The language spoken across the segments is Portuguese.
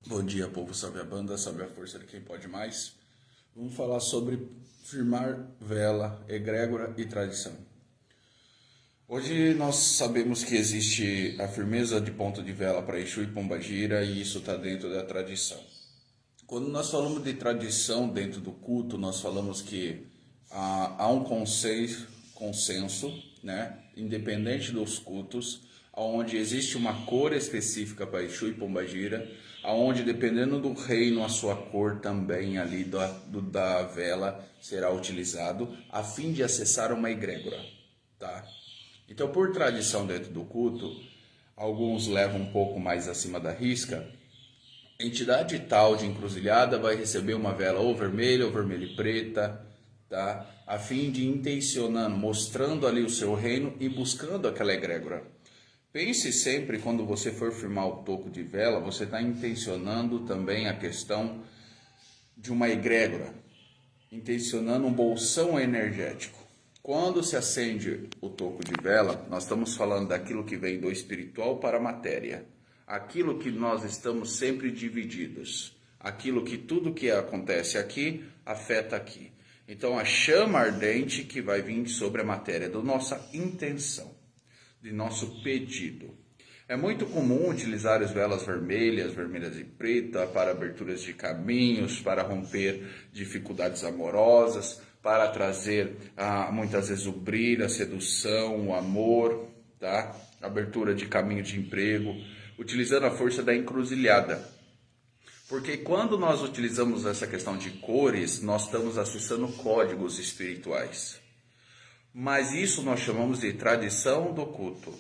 Bom dia, povo. Salve a banda, salve a força de quem pode mais. Vamos falar sobre firmar vela, egrégora e tradição. Hoje nós sabemos que existe a firmeza de ponto de vela para Exu e Pombagira e isso está dentro da tradição. Quando nós falamos de tradição dentro do culto, nós falamos que há um consenso, né, independente dos cultos, onde existe uma cor específica para Exu e Pombagira, onde dependendo do reino a sua cor também ali da vela será utilizado a fim de acessar uma egrégora, tá? Então, por tradição dentro do culto, alguns levam um pouco mais acima da risca. Entidade tal de encruzilhada vai receber uma vela ou vermelha e preta, tá? A fim de intencionando, mostrando ali o seu reino e buscando aquela egrégora. Pense sempre quando você for firmar o toco de vela, você está intencionando também a questão de uma egrégora, intencionando um bolsão energético. Quando se acende o toco de vela, nós estamos falando daquilo que vem do espiritual para a matéria. Aquilo que nós estamos sempre divididos. Aquilo que tudo que acontece aqui, afeta aqui. Então a chama ardente que vai vir sobre a matéria, da nossa intenção, de nosso pedido. É muito comum utilizar as velas vermelhas e preta para aberturas de caminhos, para romper dificuldades amorosas, para trazer muitas vezes o brilho, a sedução, o amor, tá? Abertura de caminho de emprego, utilizando a força da encruzilhada. Porque quando nós utilizamos essa questão de cores, nós estamos acessando códigos espirituais. Mas isso nós chamamos de tradição do culto.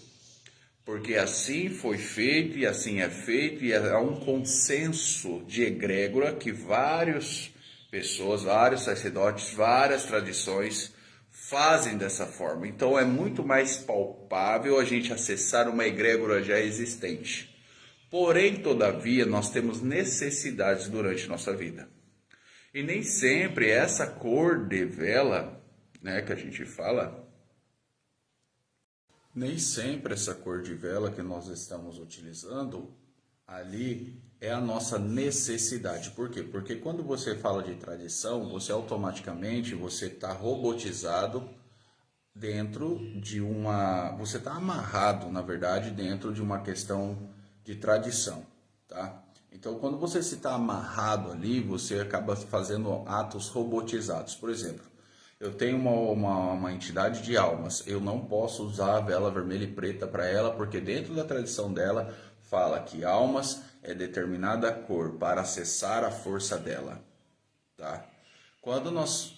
Porque assim foi feito e assim é feito e há um consenso de egrégora que várias pessoas, vários sacerdotes, várias tradições fazem dessa forma. Então é muito mais palpável a gente acessar uma egrégora já existente. Porém, todavia, nós temos necessidades durante nossa vida. E nem sempre essa cor de vela, né, que a gente fala, nem sempre essa cor de vela que nós estamos utilizando ali é a nossa necessidade. Por quê? Porque quando você fala de tradição, você automaticamente está robotizado dentro de uma... Você está amarrado, na verdade, dentro de uma questão de tradição, tá? Então, quando você está amarrado ali, você acaba fazendo atos robotizados. Por exemplo, eu tenho uma entidade de almas, eu não posso usar a vela vermelha e preta para ela, porque dentro da tradição dela fala que almas é determinada cor para acessar a força dela, tá? Quando nós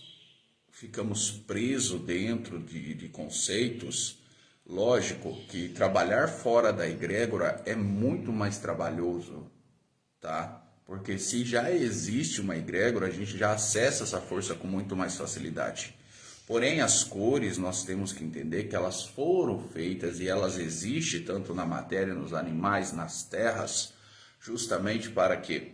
ficamos presos dentro de conceitos, lógico que trabalhar fora da egrégora é muito mais trabalhoso, tá? Porque se já existe uma egrégora, a gente já acessa essa força com muito mais facilidade. Porém, as cores, nós temos que entender que elas foram feitas e elas existem tanto na matéria, nos animais, nas terras, justamente para que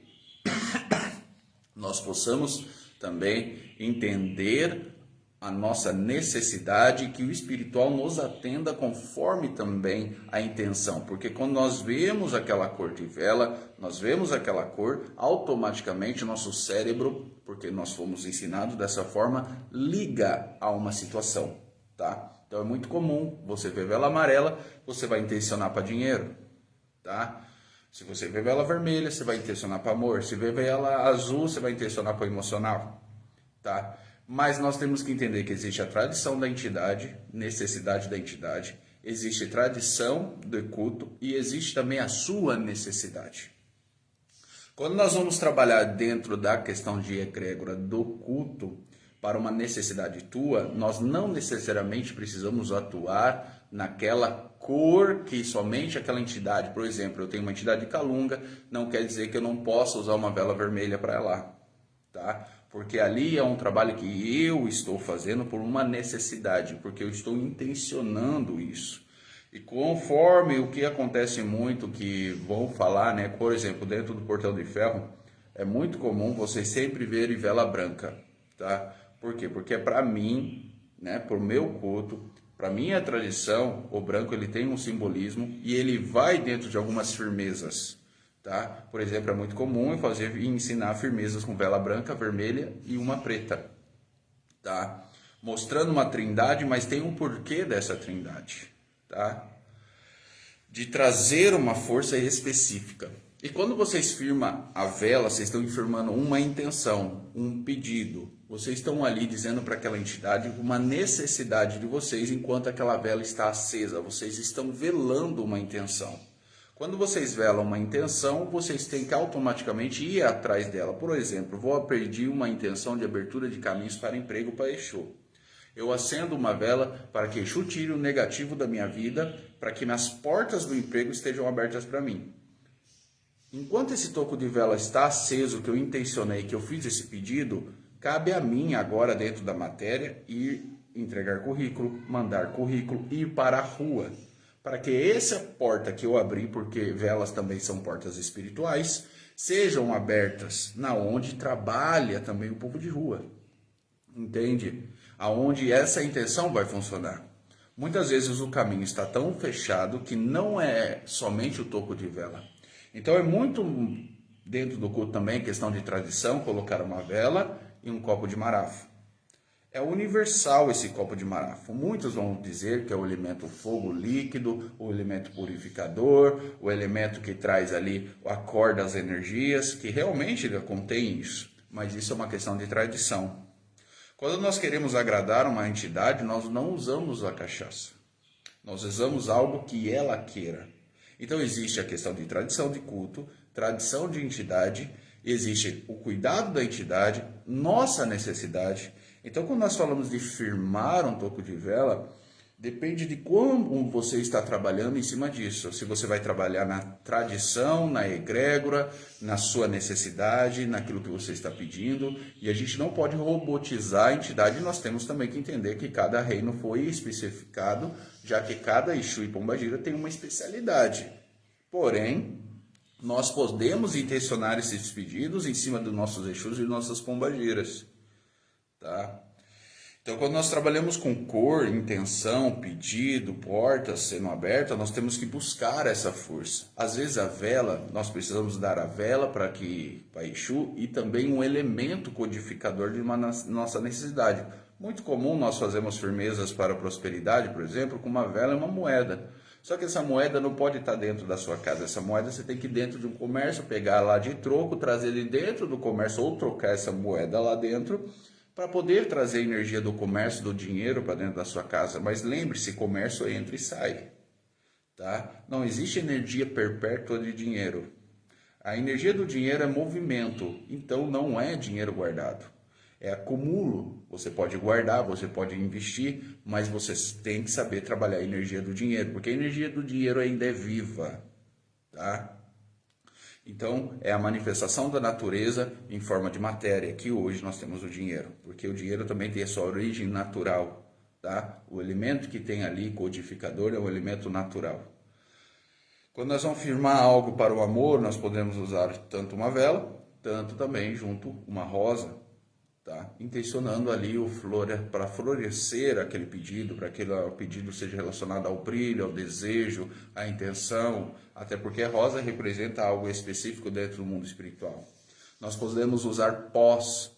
nós possamos também entender a nossa necessidade, que o espiritual nos atenda conforme também a intenção. Porque quando nós vemos aquela cor de vela, nós vemos aquela cor, automaticamente o nosso cérebro, porque nós fomos ensinados dessa forma, liga a uma situação, tá? Então é muito comum, você vê vela amarela, você vai intencionar para dinheiro, tá? Se você vê vela vermelha, você vai intencionar para amor. Se vê vela azul, você vai intencionar para emocional, tá? Mas nós temos que entender que existe a tradição da entidade, necessidade da entidade, existe tradição do culto e existe também a sua necessidade. Quando nós vamos trabalhar dentro da questão de egrégora do culto para uma necessidade tua, nós não necessariamente precisamos atuar naquela cor que somente aquela entidade, por exemplo, eu tenho uma entidade de Calunga, não quer dizer que eu não possa usar uma vela vermelha para ela, tá? Porque ali é um trabalho que eu estou fazendo por uma necessidade, porque eu estou intencionando isso. E conforme o que acontece muito, que vão falar, né, por exemplo, dentro do Portão de Ferro, é muito comum vocês sempre verem vela branca, tá? Por quê? Porque para mim, né, por meu culto, para minha tradição, o branco ele tem um simbolismo e ele vai dentro de algumas firmezas, tá? Por exemplo, é muito comum eu fazer e ensinar firmezas com vela branca, vermelha e uma preta, tá? Mostrando uma trindade, mas tem um porquê dessa trindade, tá? De trazer uma força específica. E quando vocês firmam a vela, vocês estão firmando uma intenção, um pedido. Vocês estão ali dizendo para aquela entidade uma necessidade de vocês enquanto aquela vela está acesa. Vocês estão velando uma intenção. Quando vocês velam uma intenção, vocês têm que automaticamente ir atrás dela. Por exemplo, vou pedir uma intenção de abertura de caminhos para emprego para Exu. Eu acendo uma vela para que Exu tire o negativo da minha vida, para que minhas portas do emprego estejam abertas para mim. Enquanto esse toco de vela está aceso, que eu intencionei, que eu fiz esse pedido, cabe a mim agora dentro da matéria ir entregar currículo, mandar currículo, ir para a rua. Para que essa porta que eu abri, porque velas também são portas espirituais, sejam abertas na onde trabalha também o povo de rua. Entende? Aonde essa intenção vai funcionar. Muitas vezes o caminho está tão fechado que não é somente o toco de vela. Então é muito dentro do culto também, questão de tradição, colocar uma vela e um copo de marafo. É universal esse copo de marafo. Muitos vão dizer que é o elemento fogo líquido, o elemento purificador, o elemento que traz ali a cor das energias, que realmente ele contém isso. Mas isso é uma questão de tradição. Quando nós queremos agradar uma entidade, nós não usamos a cachaça. Nós usamos algo que ela queira. Então existe a questão de tradição de culto, tradição de entidade, existe o cuidado da entidade, nossa necessidade. Então quando nós falamos de firmar um toco de vela, depende de como você está trabalhando em cima disso. Se você vai trabalhar na tradição, na egrégora, na sua necessidade, naquilo que você está pedindo. E a gente não pode robotizar a entidade. Nós temos também que entender que cada reino foi especificado, já que cada Exu e Pombagira tem uma especialidade. Porém, nós podemos intencionar esses pedidos em cima dos nossos Exus e nossas Pombagiras. Tá? Então, quando nós trabalhamos com cor, intenção, pedido, portas sendo abertas, nós temos que buscar essa força. Às vezes a vela, nós precisamos dar a vela para Exu e também um elemento codificador de uma nossa necessidade. Muito comum nós fazemos firmezas para a prosperidade, por exemplo, com uma vela e uma moeda. Só que essa moeda não pode estar dentro da sua casa. Essa moeda você tem que ir dentro de um comércio, pegar lá de troco, trazer ele dentro do comércio ou trocar essa moeda lá dentro, para poder trazer a energia do comércio, do dinheiro para dentro da sua casa. Mas lembre-se, comércio entra e sai. Tá? Não existe energia perpétua de dinheiro. A energia do dinheiro é movimento, então não é dinheiro guardado. É acúmulo. Você pode guardar, você pode investir, mas você tem que saber trabalhar a energia do dinheiro, porque a energia do dinheiro ainda é viva. Tá? Então, é a manifestação da natureza em forma de matéria, que hoje nós temos o dinheiro, porque o dinheiro também tem a sua origem natural, tá? O elemento que tem ali, codificador, é um elemento natural. Quando nós vamos firmar algo para o amor, nós podemos usar tanto uma vela, tanto também junto uma rosa, tá? Intencionando ali para florescer aquele pedido, para que o pedido seja relacionado ao brilho, ao desejo, à intenção, até porque a rosa representa algo específico dentro do mundo espiritual. Nós podemos usar pós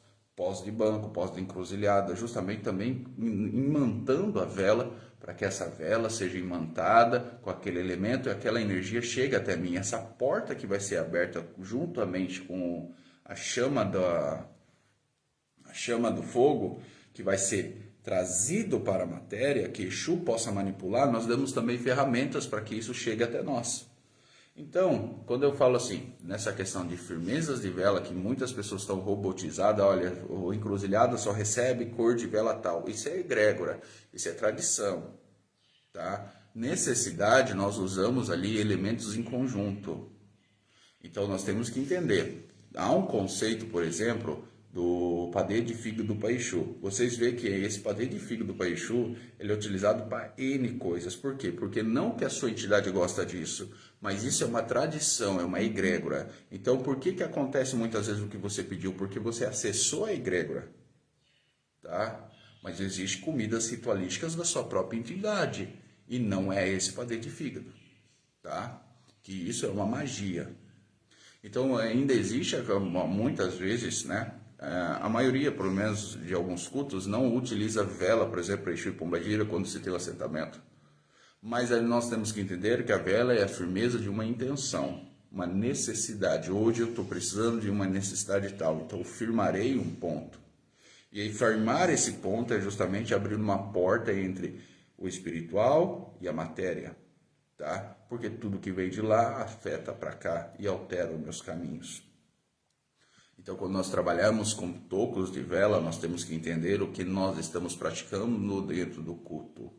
de banco, pós de encruzilhada, justamente também imantando a vela, para que essa vela seja imantada com aquele elemento e aquela energia chegue até mim. Essa porta que vai ser aberta juntamente com a chama do fogo, que vai ser trazido para a matéria, que Exu possa manipular, nós damos também ferramentas para que isso chegue até nós. Então, quando eu falo assim, nessa questão de firmezas de vela, que muitas pessoas estão robotizadas, olha, o encruzilhada só recebe cor de vela tal, isso é egrégora, isso é tradição, tá? Necessidade, nós usamos ali elementos em conjunto. Então, nós temos que entender. Há um conceito, por exemplo, do padê de fígado do Exu. Vocês veem que esse padê de fígado do Exu, ele é utilizado para N coisas. Por quê? Porque não que a sua entidade gosta disso, mas isso é uma tradição, é uma egrégora. Então, por que acontece muitas vezes o que você pediu? Porque você acessou a egrégora, tá? Mas existem comidas ritualísticas da sua própria entidade, e não é esse padê de fígado, tá? Que isso é uma magia. Então ainda existe, muitas vezes, né? A maioria, pelo menos de alguns cultos, não utiliza vela, por exemplo, para Exu e Pombagira quando se tem o assentamento. Mas aí nós temos que entender que a vela é a firmeza de uma intenção, uma necessidade. Hoje eu estou precisando de uma necessidade tal, então eu firmarei um ponto. E aí firmar esse ponto é justamente abrir uma porta entre o espiritual e a matéria, tá? Porque tudo que vem de lá afeta para cá e altera os meus caminhos. Então, quando nós trabalhamos com tocos de vela, nós temos que entender o que nós estamos praticando dentro do culto.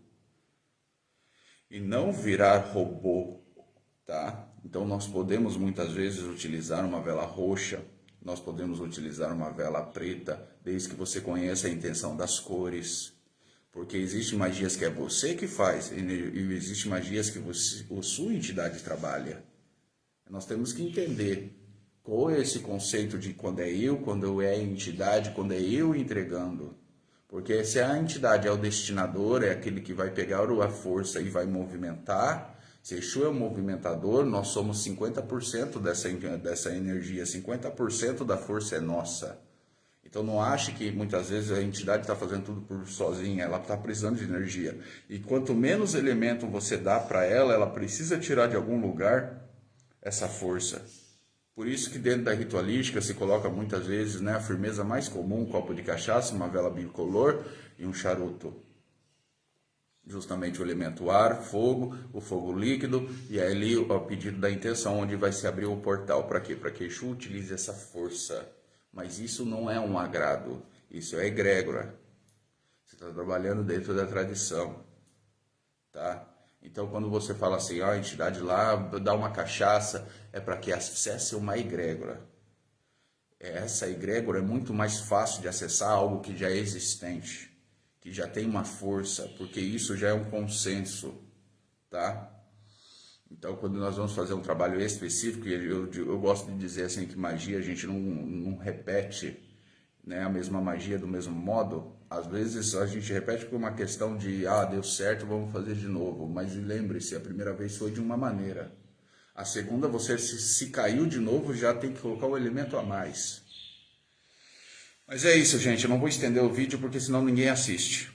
E não virar robô, tá? Então, nós podemos muitas vezes utilizar uma vela roxa, nós podemos utilizar uma vela preta, desde que você conheça a intenção das cores. Porque existem magias que é você que faz e existem magias que a sua entidade trabalha. Nós temos que entender qual é esse conceito de quando é a entidade, quando é eu entregando. Porque se a entidade é o destinador, é aquele que vai pegar a força e vai movimentar, se Exu é o movimentador, nós somos 50% dessa energia, 50% da força é nossa. Então não ache que muitas vezes a entidade está fazendo tudo por sozinha, ela está precisando de energia. E quanto menos elemento você dá para ela, ela precisa tirar de algum lugar essa força. Por isso que dentro da ritualística se coloca muitas vezes, né, a firmeza mais comum, um copo de cachaça, uma vela bicolor e um charuto. Justamente o elemento ar, fogo, o fogo líquido, e aí ali o pedido da intenção, onde vai se abrir o portal. Para quê? Para que Exu utilize essa força. Mas isso não é um agrado, isso é egrégora. Você está trabalhando dentro da tradição, tá? Então, quando você fala assim, a entidade lá dá uma cachaça, é para que acesse uma egrégora. Essa egrégora é muito mais fácil de acessar algo que já é existente, que já tem uma força, porque isso já é um consenso, tá? Então, quando nós vamos fazer um trabalho específico, eu gosto de dizer assim que magia a gente não repete, né, a mesma magia do mesmo modo. Às vezes a gente repete por uma questão de, deu certo, vamos fazer de novo. Mas lembre-se, a primeira vez foi de uma maneira. A segunda, você se caiu de novo, já tem que colocar o elemento a mais. Mas é isso, gente. Eu não vou estender o vídeo porque senão ninguém assiste.